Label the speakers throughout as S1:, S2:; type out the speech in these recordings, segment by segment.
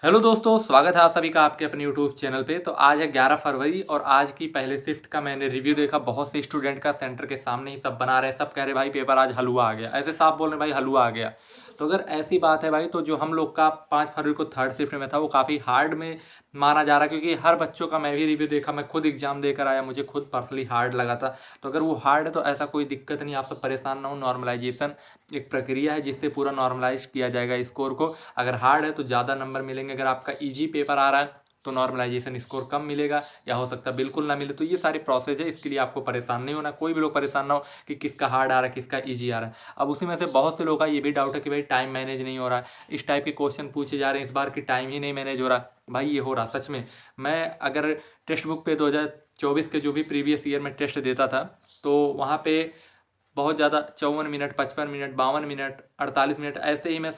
S1: Hello दोस्तों, स्वागत है आप सभी का आपके अपने यूट्यूब चैनल पे। तो आज है 11 फरवरी और आज की पहले शिफ्ट का मैंने रिव्यू देखा। बहुत से स्टूडेंट का सेंटर के सामने ही सब बना रहे हैं, सब कह रहे भाई पेपर आज हलवा आ गया, ऐसे साफ बोल रहे भाई हलवा आ गया। तो अगर ऐसी बात है भाई, तो जो हम लोग का 5 फरवरी को थर्ड शिफ्ट में था वो काफ़ी हार्ड में माना जा रहा है, क्योंकि हर बच्चों का मैं भी रिव्यू देखा, मैं खुद एग्जाम देकर आया, मुझे खुद पर्सनली हार्ड लगा था। तो अगर वो हार्ड है तो ऐसा कोई दिक्कत नहीं, आप सब परेशान ना हो। नॉर्मलाइजेशन एक प्रक्रिया है जिससे पूरा नॉर्मलाइज किया जाएगा स्कोर को। अगर हार्ड है तो ज़्यादा नंबर मिलेंगे, अगर आपका ईजी पेपर आ रहा है तो नॉर्मलाइजेशन स्कोर कम मिलेगा या हो सकता है बिल्कुल ना मिले। तो ये सारी प्रोसेस है, इसके लिए आपको परेशान नहीं होना, कोई भी लोग परेशान ना हो कि किसका हार्ड आ रहा है किसका ईजी आ रहा है। अब उसी में से बहुत से लोगों का ये भी डाउट है कि भाई टाइम मैनेज नहीं हो रहा है, इस टाइप के क्वेश्चन पूछे जा रहे हैं इस बार की टाइम ही नहीं मैनेज हो रहा। भाई ये हो रहा सच में। मैं अगर टेक्स्ट बुक पे 2024 के जो भी प्रीवियस ईयर में टेस्ट देता था तो वहाँ पे बहुत ज़्यादा 54 मिनट, 55 मिनट, 52 मिनट, 48 मिनट ऐसे ही मैं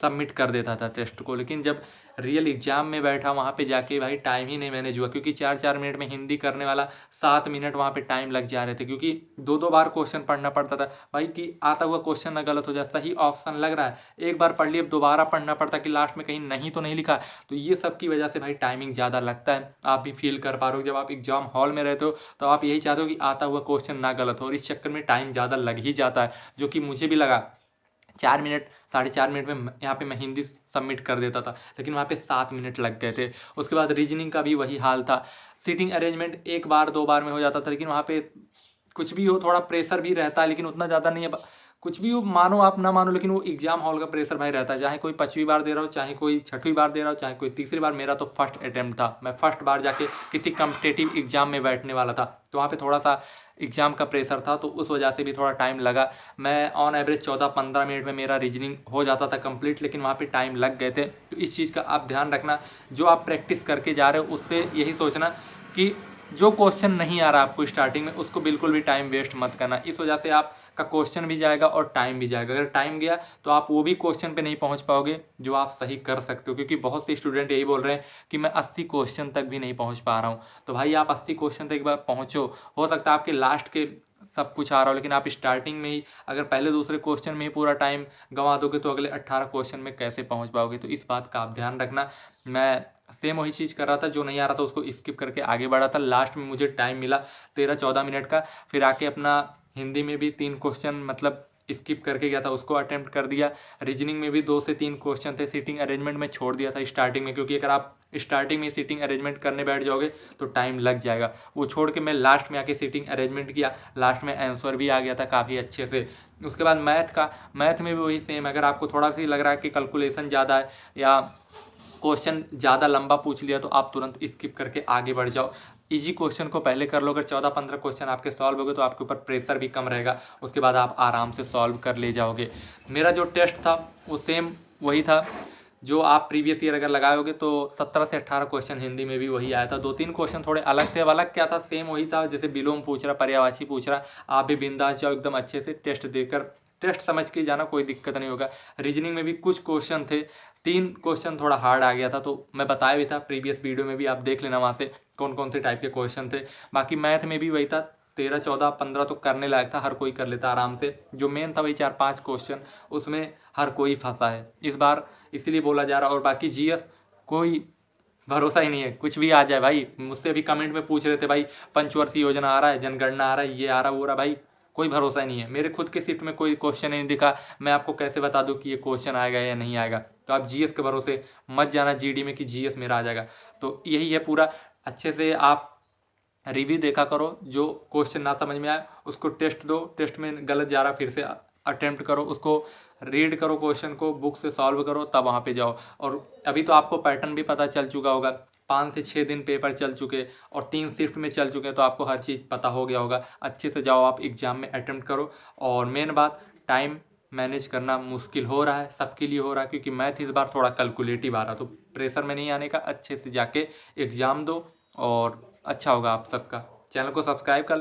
S1: सबमिट कर देता था टेस्ट को। लेकिन जब रियल एग्जाम में बैठा वहाँ पे जाके भाई टाइम ही नहीं मैनेज हुआ, क्योंकि 4-4 मिनट में हिंदी करने वाला 7 मिनट वहाँ पे टाइम लग जा रहे थे, क्योंकि 2-2 बार क्वेश्चन पढ़ना पड़ता था भाई, कि आता हुआ क्वेश्चन ना गलत हो जाए। सही ऑप्शन लग रहा है, एक बार पढ़ लिए, अब दोबारा पढ़ना पड़ता कि लास्ट में कहीं नहीं तो नहीं लिखा। तो ये सब की वजह से भाई टाइमिंग ज़्यादा लगता है। आप भी फील कर पा रहे हो, जब आप एग्जाम हॉल में रहते हो तो आप यही चाहते हो कि आता हुआ क्वेश्चन ना गलत हो, और इस चक्कर में टाइम ज़्यादा लग ही जाता है, जो कि मुझे भी लगा। 4 मिनट, 4.5 मिनट में यहाँ पे मैं हिंदी सबमिट कर देता था, लेकिन वहाँ पे 7 मिनट लग गए थे। उसके बाद रीजनिंग का भी वही हाल था। सीटिंग अरेंजमेंट एक बार 2 बार में हो जाता था, लेकिन वहाँ पे कुछ भी हो थोड़ा प्रेशर भी रहता है, लेकिन उतना ज़्यादा नहीं है। कुछ भी हो, मानो आप ना मानो, लेकिन वो एग्जाम हॉल का प्रेशर भाई रहता है। चाहे कोई 5वीं बार दे रहा हो, चाहे कोई 6वीं बार दे रहा हो, चाहे कोई तीसरी बार। मेरा तो फर्स्ट अटेम्प्ट था, मैं फर्स्ट बार जाके किसी कम्पिटेटिव एग्जाम में बैठने वाला था, तो वहाँ पे थोड़ा सा एग्जाम का प्रेशर था, तो उस वजह से भी थोड़ा टाइम लगा। मैं ऑन एवरेज 14-15 मिनट में मेरा रीजनिंग हो जाता था कंप्लीट, लेकिन वहाँ पे टाइम लग गए थे। तो इस चीज़ का आप ध्यान रखना, जो आप प्रैक्टिस करके जा रहे हो उससे यही सोचना कि जो क्वेश्चन नहीं आ रहा आपको स्टार्टिंग में, उसको बिल्कुल भी टाइम वेस्ट मत करना। इस वजह से आपका क्वेश्चन भी जाएगा और टाइम भी जाएगा। अगर टाइम गया तो आप वो भी क्वेश्चन पे नहीं पहुंच पाओगे जो आप सही कर सकते हो, क्योंकि बहुत से स्टूडेंट यही बोल रहे हैं कि मैं 80 क्वेश्चन तक भी नहीं पहुंच पा रहा हूं। तो भाई आप 80 क्वेश्चन तक एक बार पहुंचो, हो सकता है आपके लास्ट के सब कुछ आ रहा हो, लेकिन आप स्टार्टिंग में ही अगर पहले दूसरे क्वेश्चन में ही पूरा टाइम गंवा दोगे तो अगले 18 क्वेश्चन में कैसे पहुंच पाओगे। तो इस बात का आप ध्यान रखना। मैं सेम वही चीज़ कर रहा था, जो नहीं आ रहा था उसको स्किप करके आगे बढ़ा था। लास्ट में मुझे टाइम मिला 13-14 मिनट का, फिर आके अपना हिंदी में भी 3 क्वेश्चन मतलब स्किप करके गया था, उसको अटेम्प्ट कर दिया। रीजनिंग में भी 2 से 3 क्वेश्चन थे, सीटिंग अरेंजमेंट में छोड़ दिया था स्टार्टिंग में, क्योंकि अगर आप स्टार्टिंग में सीटिंग अरेंजमेंट करने बैठ जाओगे तो टाइम लग जाएगा। वो छोड़ के मैं लास्ट में आके सीटिंग अरेंजमेंट किया, लास्ट में आंसर भी आ गया था काफ़ी अच्छे से। उसके बाद मैथ में भी वही सेम। अगर आपको थोड़ा सा लग रहा है कि कैलकुलेशन ज़्यादा है या क्वेश्चन ज़्यादा लंबा पूछ लिया, तो आप तुरंत स्किप करके आगे बढ़ जाओ। इजी क्वेश्चन को पहले कर लो। अगर 14-15 क्वेश्चन आपके सॉल्व हो गए तो आपके ऊपर प्रेशर भी कम रहेगा, उसके बाद आप आराम से सॉल्व कर ले जाओगे। मेरा जो टेस्ट था वो सेम वही था जो आप प्रीवियस ईयर अगर लगाओगे तो 17 से 18 क्वेश्चन हिंदी में भी वही आया था। 2-3 क्वेश्चन थोड़े अलग थे। अब अलग क्या था, सेम वही था। जैसे विलोम पूछ रहा, पर्यायवाची पूछ रहा, आप भी बिंदास जाओ एकदम अच्छे से टेस्ट देकर, टेस्ट समझ के जाना, कोई दिक्कत नहीं होगा। रीजनिंग में भी कुछ क्वेश्चन थे, 3 क्वेश्चन थोड़ा हार्ड आ गया था, तो मैं बताया भी था प्रीवियस वीडियो में भी, आप देख लेना वहाँ से कौन कौन से टाइप के क्वेश्चन थे। बाकी मैथ में भी वही था, 13, 14, 15 तो करने लायक था, हर कोई कर लेता आराम से। जो मेन था वही 4-5 क्वेश्चन, उसमें हर कोई फंसा है इस बार, इसीलिए बोला जा रहा। और बाकी जीएस कोई भरोसा ही नहीं है, कुछ भी आ जाए भाई। मुझसे भी कमेंट में पूछ रहे थे भाई पंचवर्षीय योजना आ रहा है, जनगणना आ रहा है, ये आ रहा वो रहा, भाई कोई भरोसा ही नहीं है। मेरे खुद के शिफ्ट में कोई क्वेश्चन नहीं दिखा, मैं आपको कैसे बता दूं कि ये क्वेश्चन आएगा या नहीं आएगा। तो आप जीएस के भरोसे मत जाना जीडी में कि जीएस मेरा आ जाएगा। तो यही है पूरा। अच्छे से आप रिव्यू देखा करो, जो क्वेश्चन ना समझ में आए उसको टेस्ट दो, टेस्ट में गलत जा रहा फिर से अटेम्प्ट करो, उसको रीड करो, क्वेश्चन को बुक से सॉल्व करो, तब वहाँ पे जाओ। और अभी तो आपको पैटर्न भी पता चल चुका होगा, 5 से 6 दिन पेपर चल चुके और 3 शिफ्ट में चल चुके हैं, तो आपको हर चीज़ पता हो गया होगा। अच्छे से जाओ, आप एग्जाम में अटेम्प्ट करो। और मेन बात, टाइम मैनेज करना मुश्किल हो रहा है, सबके लिए हो रहा है, क्योंकि मैथ इस बार थोड़ा कैलकुलेटिव आ रहा, तो प्रेशर में नहीं आने का, अच्छे से जाके एग्जाम दो और अच्छा होगा आप सबका। चैनल को सब्सक्राइब कर